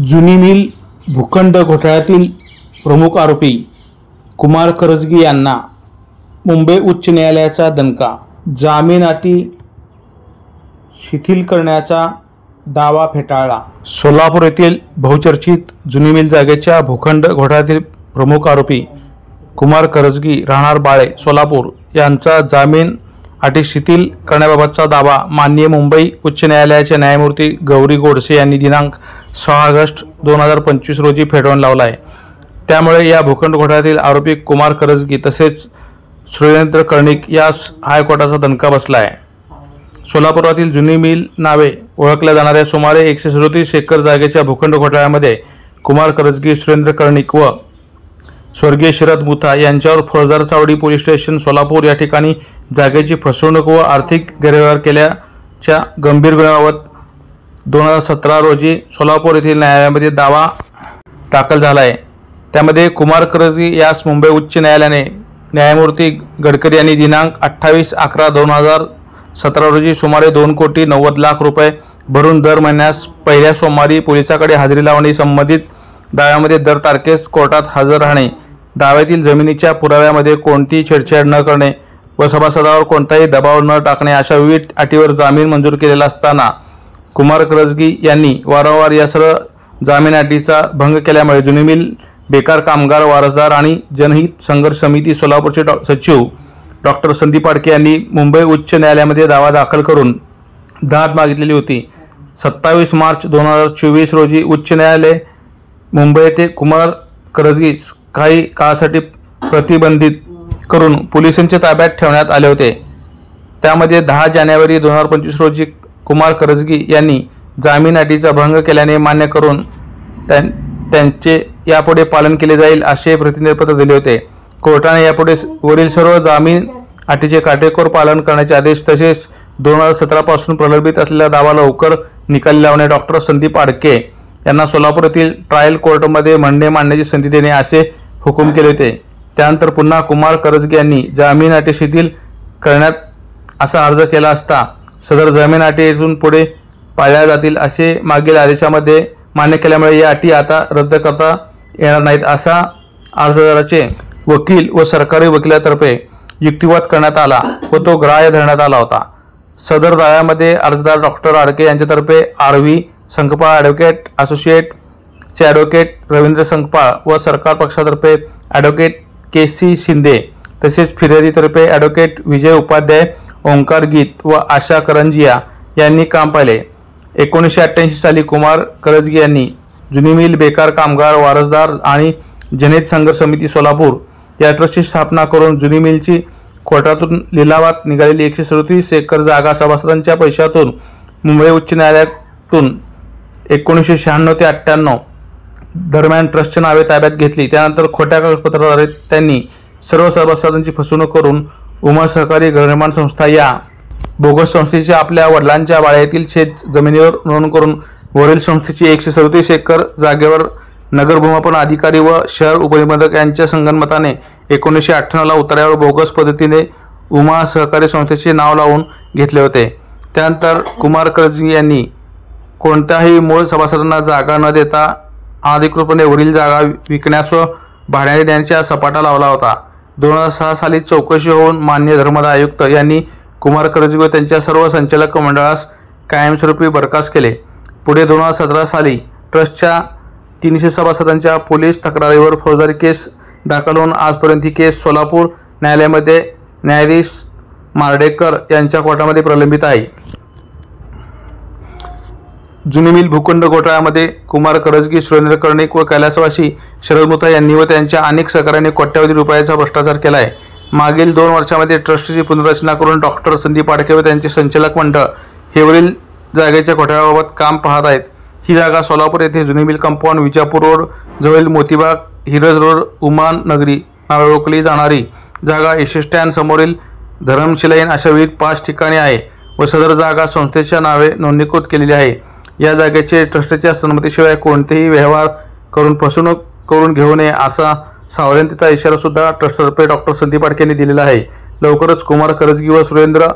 जुनी मिल भूखंड घोटाळ्यातील प्रमुख आरोपी कुमार करजगी यांना मुंबई उच्च न्यायालयाचा दणका। जामीन अटी शिथिल करण्याचा दावा फेटाळला। सोलापूर येथील बहुचर्चित जुनी मिल जागेच्या भूखंड घोटाळ्यातील प्रमुख आरोपी कुमार करजगी राहणार बाळे सोलापूर यांचा जामीन अटी शिथिल करण्याबाबतचा दावा माननीय मुंबई उच्च न्यायालयाचे न्यायमूर्ती गौरी गोडसे यांनी दिनांक 6 ऑगस्ट 2025 रोजी फेटाळून लावला आहे। त्यामुळे या भूखंड घोटाळ्यातील आरोपी कुमार करजगी तसेच सुरेंद्र कर्णिक यास हायकोर्टाचा दणका बसला आहे। सोलापुरातील जुनी मिल नावे ओळखल्या जाणाऱ्या सुमारे 137 एकर जागेच्या भूखंड घोटाळ्यामध्ये कुमार करजगी, सुरेंद्र कर्णिक व स्वर्गीय शरद मुथा यांच्यावर फौजदार चावडी पोलीस स्टेशन सोलापूर या ठिकाणी जागेची फसवणूक व आर्थिक गैरव्यवहार केल्याच्या गंभीर गुन्ह्याबाबत 2017 रोजी सोलापूर येथील न्यायालयामध्ये दावा दाखल झाला आहे। त्यामध्ये कुमार करजगी यास मुंबई उच्च न्यायालयाने न्यायमूर्ती गडकरी यांनी दिनांक 28/11/2017 रोजी सुमारे 2,90,00,000 रुपये भरून दर महिन्यास पहिल्या सोमवारी पोलिसाकडे हजेरी लावणे, संबंधित दाव्यामध्ये दर तारखेस कोर्टात हजर राहणे, दाव्यातील जमिनीच्या पुराव्यामध्ये कोणतीही छेडछाड न करणे व सभासदावर कोणताही दबाव न टाकणे अशा विविध अटीवर जामीन मंजूर केलेला असताना कुमार करजगी यांनी वारंवार या सर्व जामीन अटीचा भंग केल्यामुळे जुनी मिल बेकार कामगार वारसदार आणि जनहित संघर्ष समिती सोलापूरचे सचिव डॉक्टर संदीप आडके यांनी मुंबई उच्च न्यायालयामध्ये दावा दाखल करून दाद मागितलेली होती। 27 मार्च 2024 रोजी उच्च न्यायालय मुंबई येथे कुमार करजगी काही काळासाठी प्रतिबंधित करून पोलिसांच्या ताब्यात ठेवण्यात आले होते। त्यामध्ये 10 जानेवारी 2025 रोजी कुमार करजगी यांनी जामीन अटीचा भंग केल्याने मान्य करून त्यांचे यापुढे पालन केले जाईल असे प्रतिज्ञापत्र दिले होते। कोर्टाने यापुढे वरील सर्व जामीन अटीचे काटेकोर पालन करण्याचे आदेश तसेच 2017 पासून प्रलंबित असलेला दावा लवकर निकाली लावणे डॉक्टर संदीप आडके यांना सोलापूर येथील ट्रायल कोर्टमध्ये म्हणणे मांडण्याची संधी देणे असे हुकूम केले होते। त्यानंतर पुन्हा कुमार करजगी यांनी जामीन अटी शिथिल करण्यात असा अर्ज केला असता सदर जामीन अटी इथून पुढे पाळल्या जातील असे मागील आदेशामध्ये मान्य केल्यामुळे या अटी आता रद्द करता येणार नाहीत असा अर्जदाराचे वकील व सरकारी वकिलातर्फे युक्तिवाद करण्यात आला व तो ग्राह्य धरण्यात आला होता। सदर दाव्यामध्ये अर्जदार डॉक्टर आडके यांच्यातर्फे आर.व्ही. संकपाळ ॲडव्होकेट असोसिएटचे ॲडव्होकेट रवींद्र संकपाळ व सरकार पक्षातर्फे ॲडव्होकेट के.सी. शिंदे तसेच फिर्यादीतर्फे ॲडव्होकेट विजय उपाध्याय, ओंकार गीत व आशा करंजिया यांनी काम पाहिले। 1988 साली कुमार करजगी यांनी जुनी मिल बेकार कामगार वारसदार आणि जनहित संघर्ष समिती सोलापूर या ट्रस्टची स्थापना करून जुनी मिलची कोर्टातून लिलावात निघालेली 137 एकर जागा सभासदांच्या पैशातून मुंबई उच्च न्यायालयातून 1996 ते 98 दरम्यान ट्रस्टच्या नावे ताब्यात घेतली। त्यानंतर खोट्या कागदपत्राद्वारे त्यांनी सर्व सभासदांची फसवणूक करून उमा सहकारी गृहनिर्माण संस्था या बोगस संस्थेची आपल्या वडिलांच्या वाड्यातील शेत जमिनीवर नोंद करून वरील संस्थेची 137 एकर जागेवर नगरभूमापन अधिकारी व शहर उपनिबंधक यांच्या संगनमताने 1998 ला उतार्यावर बोगस पद्धतीने उमा सहकारी संस्थेचे नाव लावून घेतले होते। त्यानंतर कुमार करजगी यांनी कोणत्याही मूळ सभासदांना जागा न देता अनधिकृतपणे वरील जागा विकण्यास व भाड्याने देण्याचा सपाटा लावला होता। 2006 साली चौकशी होऊन माननीय धर्मदाय आयुक्त यांनी कुमार करजगी व त्यांच्या सर्व संचालक मंडळास कायमस्वरूपी बरखास्त केले। पुढे 2017 साली ट्रस्टच्या 300 सभासदांच्या पोलीस तक्रारीवर फौजदारी केस दाखल होऊन आजपर्यंत ही केस सोलापूर न्यायालयामध्ये न्यायाधीश मार्डेकर यांच्या कोर्टामध्ये प्रलंबित आहे। जुनी मिल भूखंड घोटाळ्यामध्ये कुमार करजगी, सुरेंद्र कर्णिक व कैलासवासी शरद मुथा यांनी व त्यांच्या अनेक सहकाऱ्यांनी कोट्यवधी रुपयाचा भ्रष्टाचार केला आहे। मागील 2 वर्षांमध्ये ट्रस्टची पुनर्रचना करून डॉक्टर संदीप आडके व त्यांचे संचालक मंडळ हे वरील जागेच्या घोटाळ्याबाबत काम पाहत आहेत। ही जागा सोलापूर येथे जुनी मिल कंपाऊंड, विजापूर रोड जवळील मोतीबाग, हिरज रोड, उमान नगरी नावे ओळखली जाणारी जागा, एस स्टँड समोरील धरमशिला इन अशा विविध 5 ठिकाणी आहे व सदर जागा संस्थेच्या नावे नोंदणीकृत केलेली आहे। या जागेचे ट्रस्टच्या संमतीशिवाय कोणतेही व्यवहार करून फसवणूक करून घेऊ नये असा सावधानतेचा इशारा सुद्धा ट्रस्टतर्फे डॉक्टर संदीप आडके यांनी दिलेला आहे। लवकरच कुमार करजगी व सुरेंद्र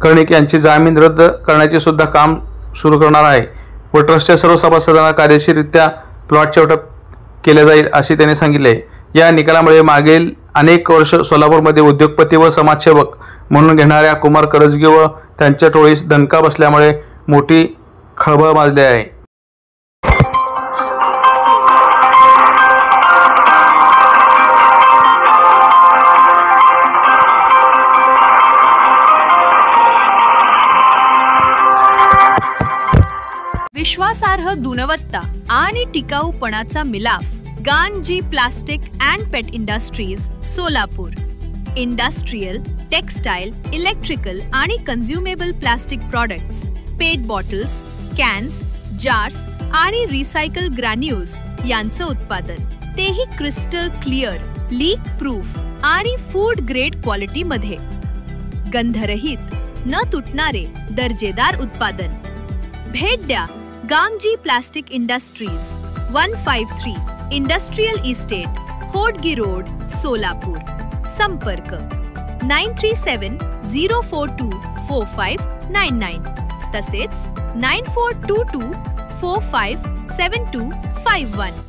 कर्णिक यांची जामीन रद्द करण्याचे सुद्धा काम सुरू करणार आहे व ट्रस्टच्या सर्व सभासदांना कायदेशीररित्या प्लॉटचे वाटप केले जाईल असे त्यांनी सांगितले. या निकालामुळे मागील अनेक वर्ष सोलापूरमध्ये उद्योगपती व समाजसेवक म्हणून घेणाऱ्या कुमार करजगे व त्यांच्या टोळीस दणका बसल्यामुळे मोठी खळबळ माजली आहे. विश्वासार्ह गुणवत्ता आणि टिकाऊपणाचा मिलाफ. Ganji plastic and PET industries Solapur. Industrial, textile, electrical आणि consumable plastic products, PET bottles, cans, jars आणि रिसायकल ग्रॅन्युल्स यांचं उत्पादन, तेही क्रिस्टल क्लिअर, लीक प्रूफ आणि फूड ग्रेड क्वालिटीमध्ये. गंधरहित, न तुटणारे दर्जेदार उत्पादन. भेट द्या Ganji plastic industries, 153 industrial estate, Hodgi road, Solapur. संपर्क 9370424599 तसेच 9422457251.